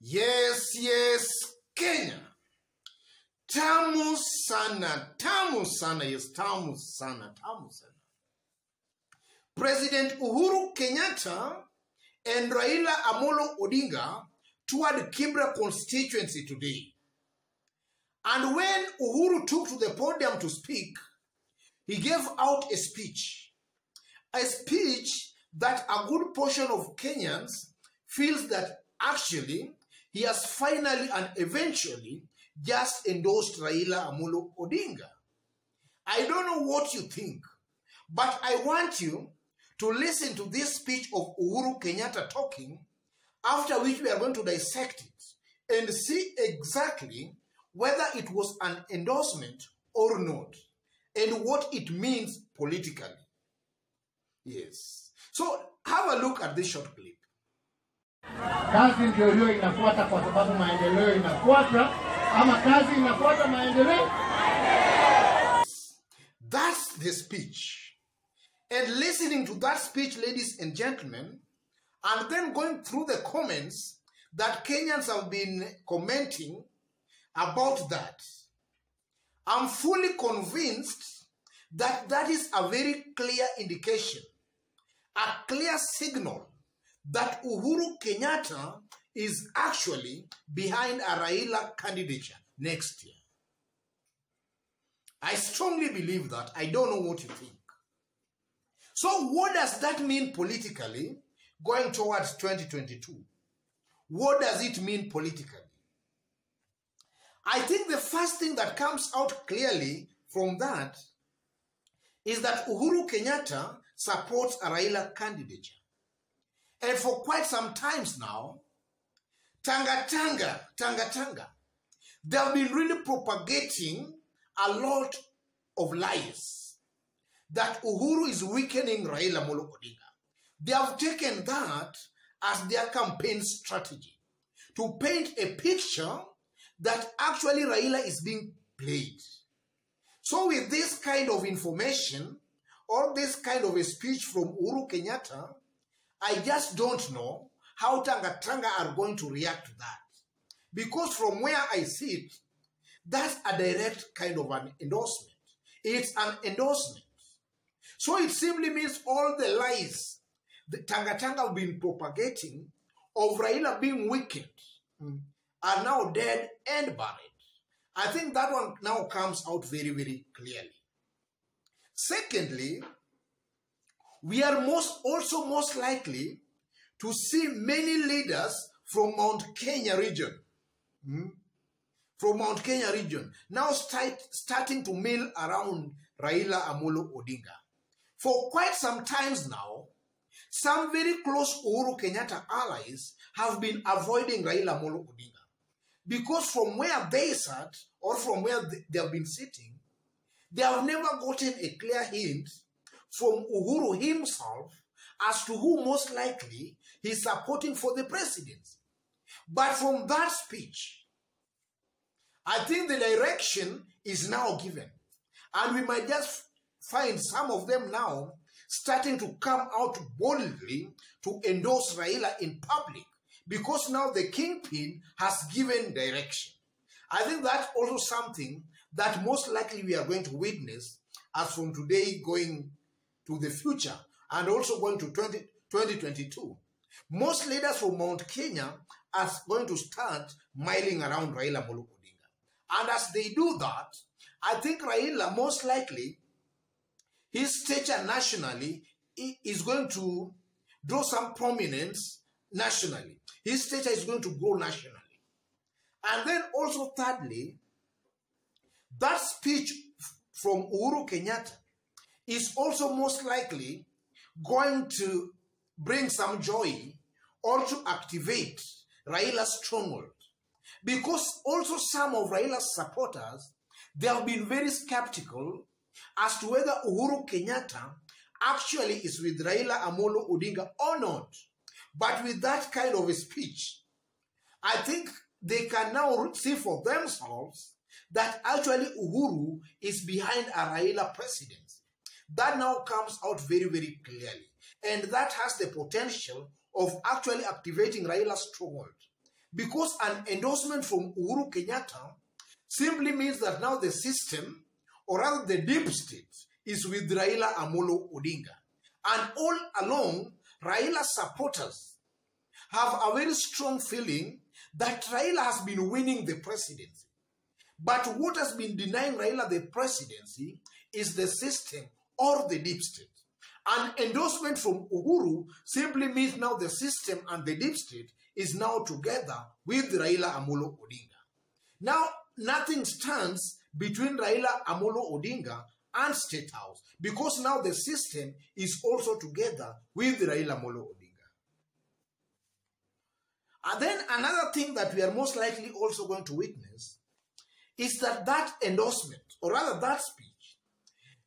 Yes, Kenya. Tamu sana, yes, tamu sana. President Uhuru Kenyatta and Raila Amolo Odinga toured Kibra constituency today. And when Uhuru took to the podium to speak, he gave out a speech that a good portion of Kenyans feels that actually he has finally and eventually just endorsed Raila Amolo Odinga. I don't know what you think, but I want you to listen to this speech of Uhuru Kenyatta talking, after which we are going to dissect it and see exactly whether it was an endorsement or not, and what it means politically. Yes. So have a look at this short clip. Kazi ndio hiyo inafuata kwa sababu maendeleo inafuata, ama kazi inafuata maendeleo. That's the speech. And listening to that speech, ladies and gentlemen, and then going through the comments that Kenyans have been commenting about that, I'm fully convinced that that is a very clear indication, a clear signal that Uhuru Kenyatta is actually behind a Raila candidature next year. I strongly believe that. I don't know what you think. So what does that mean politically going towards 2022? What does it mean politically? I think the first thing that comes out clearly from that is that Uhuru Kenyatta supports a Raila candidature. And for quite some times now, Tanga, they have been really propagating a lot of lies that Uhuru is weakening Raila Amolo Odinga. They have taken that as their campaign strategy to paint a picture that actually Raila is being played. So with this kind of information or this kind of a speech from Uhuru Kenyatta, I just don't know how Tanga are going to react to that. Because from where I see it, that's a direct kind of an endorsement. It's an endorsement. So it simply means all the lies that Tanga have been propagating of Raila being wicked are now dead and buried. I think that one now comes out very, very clearly. Secondly, we are also most likely to see many leaders from Mount Kenya region, now starting to mill around Raila Amolo Odinga. For quite some times now, some very close Uhuru Kenyatta allies have been avoiding Raila Amolo Odinga, because from where they sat or from where they have been sitting, they have never gotten a clear hint from Uhuru himself as to who most likely he's supporting for the presidency. But from that speech, I think the direction is now given. And we might just find some of them now starting to come out boldly to endorse Raila in public, because now the kingpin has given direction. I think that's also something that most likely we are going to witness as from today going to the future and also going to 2022. Most leaders from Mount Kenya are going to start milling around Raila Amolo Odinga. And as they do that, I think Raila most likely, his stature nationally is going to draw some prominence nationally. His stature is going to grow nationally. And then also thirdly, that speech from Uhuru Kenyatta is also most likely going to bring some joy or to activate Raila's stronghold. Because also some of Raila's supporters, they have been very skeptical as to whether Uhuru Kenyatta actually is with Raila Amolo Odinga or not. But with that kind of a speech, I think they can now see for themselves that actually Uhuru is behind a Raila presidency. That now comes out very, very clearly. And that has the potential of actually activating Raila's stronghold. because an endorsement from Uhuru Kenyatta simply means that now the system, or rather the deep state, is with Raila Amolo Odinga. And all along, Raila supporters have a very strong feeling that Raila has been winning the presidency. But what has been denying Raila the presidency is the system or the deep state. An endorsement from Uhuru simply means now the system and the deep state is now together with Raila Amolo Odinga. Now, nothing stands between Raila Amolo Odinga and State House because now the system is also together with Raila Amolo Odinga. And then another thing that we are most likely also going to witness is that endorsement, or rather that speech,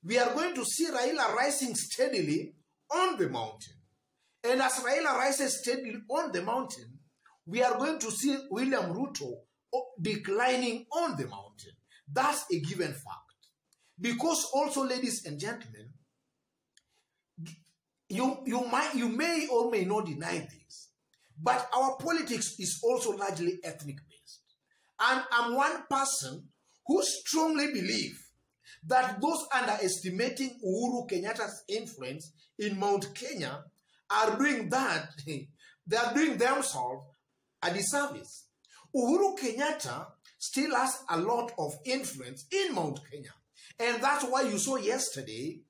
we are going to see Raila rising steadily on the mountain. And as Raila rises steadily on the mountain, we are going to see William Ruto declining on the mountain. That's a given fact. Because also, ladies and gentlemen, you may or may not deny this, but our politics is also largely ethnic-based. And I'm one person who strongly believes that those underestimating Uhuru Kenyatta's influence in Mount Kenya are doing that. They are doing themselves a disservice. Uhuru Kenyatta still has a lot of influence in Mount Kenya. And that's why you saw yesterday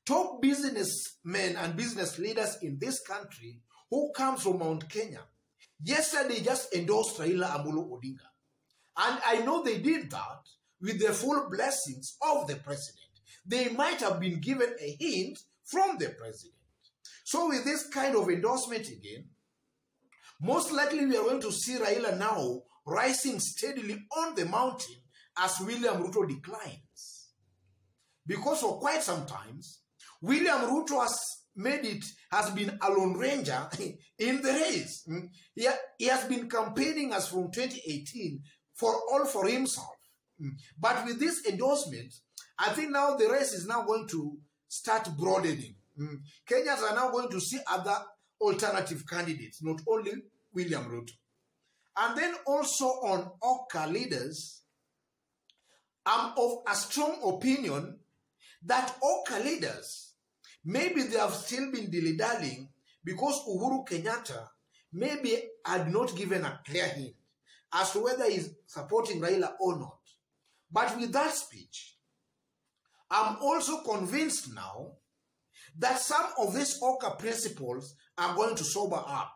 top businessmen and business leaders in this country who come from Mount Kenya. Yesterday just endorsed Raila Amolo Odinga. And I know they did that with the full blessings of the president. They might have been given a hint from the president. So with this kind of endorsement again, most likely we are going to see Raila now rising steadily on the mountain as William Ruto declines. Because for quite some times, William Ruto has been a lone ranger in the race. He has been campaigning as from 2018 for himself. But with this endorsement, I think now the race is now going to start broadening. Kenyans are now going to see other alternative candidates, not only William Ruto. And then also on Oka leaders, I'm of a strong opinion that Oka leaders, maybe they have still been dilly-dallying because Uhuru Kenyatta maybe had not given a clear hint as to whether he's supporting Raila or not. But with that speech, I'm also convinced now that some of these Oka principles are going to sober up.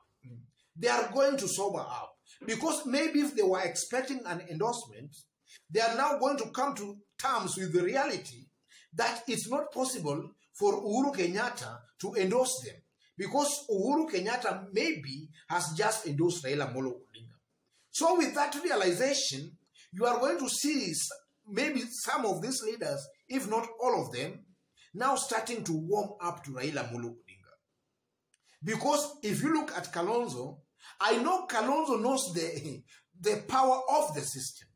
They are going to sober up. Because maybe if they were expecting an endorsement, they are now going to come to terms with the reality that it's not possible for Uhuru Kenyatta to endorse them. Because Uhuru Kenyatta maybe has just endorsed Raila Amolo Odinga. So with that realization, you are going to see maybe some of these leaders, if not all of them, now starting to warm up to Raila Amolo Odinga. Because if you look at Kalonzo, I know Kalonzo knows the power of the system.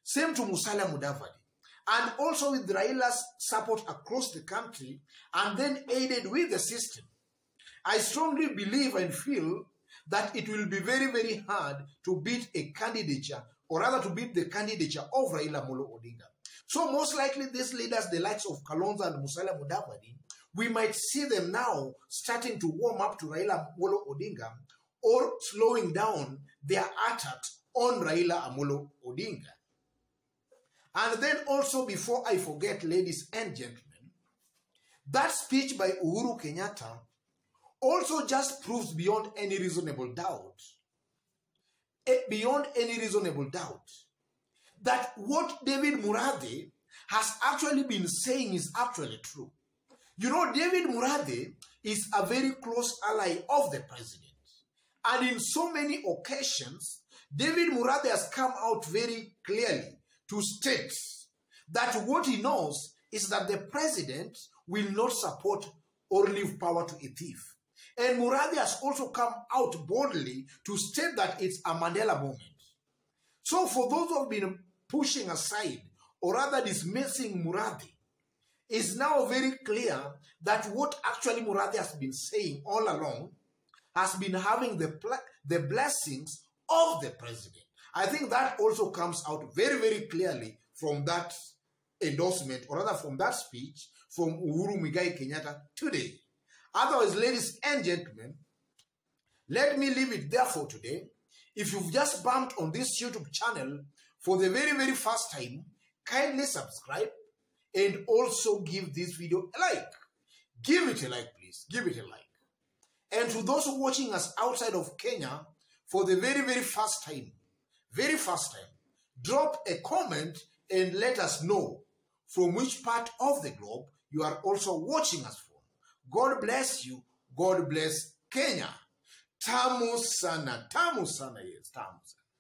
Same to Musalia Mudavadi. And also with Raila's support across the country, and then aided with the system. I strongly believe and feel that it will be very, very hard to beat a candidature, or rather to beat the candidature of Raila Amolo Odinga. So most likely these leaders, the likes of Kalonzo and Musalia Mudavadi, we might see them now starting to warm up to Raila Amolo Odinga or slowing down their attacks on Raila Amolo Odinga. And then also, before I forget, ladies and gentlemen, that speech by Uhuru Kenyatta also just proves beyond any reasonable doubt, that what David Murathe has actually been saying is actually true. You know, David Murathe is a very close ally of the president. And in so many occasions, David Murathe has come out very clearly to state that what he knows is that the president will not support or leave power to a thief. And Murathe has also come out boldly to state that it's a Mandela moment. So for those who have been pushing aside or rather dismissing Murathe, it's now very clear that what actually Murathe has been saying all along has been having the blessings of the president. I think that also comes out very, very clearly from that endorsement, or rather from that speech from Uhuru Muigai Kenyatta today. Otherwise, ladies and gentlemen, let me leave it there for today. If you've just bumped on this YouTube channel for the very, very first time, kindly subscribe and also give this video a like. Give it a like, please. Give it a like. And to those watching us outside of Kenya for the very, very first time, drop a comment and let us know from which part of the globe you are also watching us from. God bless you. God bless Kenya. Tamu sana, yes, tamu sana.